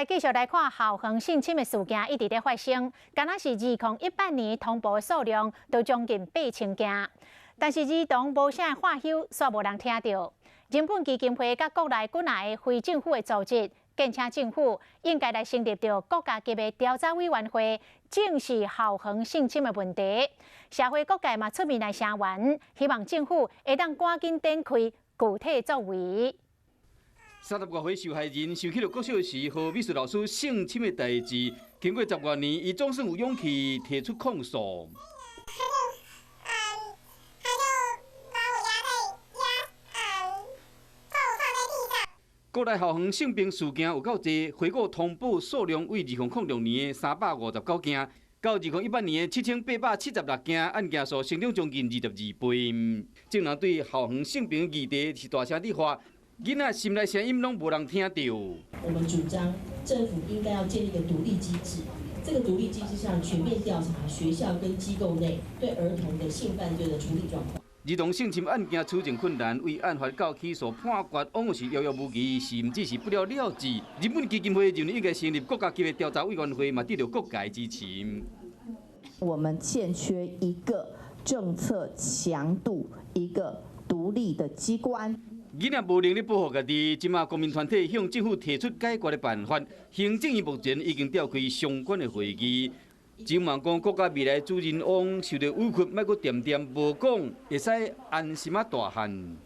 继续来看校园性侵的事件一直在发生，敢若是2018年通报的数量都将近8000件，但是儿童无啥话休，煞无人听到。人本基金会甲国内国内的非政府的组织，建请政府应该来成立着国家级的调查委员会，正视校园性侵的问题。社会各界嘛出面来声援，希望政府会当赶紧展开具体作为。 30多岁受害人想起了国小时和美术老师性侵的代志，经过10多年，伊总算有勇气提出控诉。国内校园性病事件有够多，回顾通报数量为2006年的359件，到2018年的7876件，案件数成长将近22倍。政人对校园性病议题是大声地发。 囡仔心内声音拢无人听到。我们主张政府应该要建立一个独立机制，这个独立机制上全面调查学校跟机构内对儿童的性犯罪的处理状况。儿童性侵案件处境困难，为案发到起诉判决，往往是遥遥无期，甚至是不了了之。日本基金会认为应该成立国家级的调查委员会，嘛得到各界支持。我们欠缺一个政策强度，一个独立的机关。 囡仔无能力保护家己，即马国民团体向政府提出解决的办法。行政院目前已经召开相关的会议，希望讲国家未来主人翁受到委屈，莫阁点点无讲，会使安心大汉。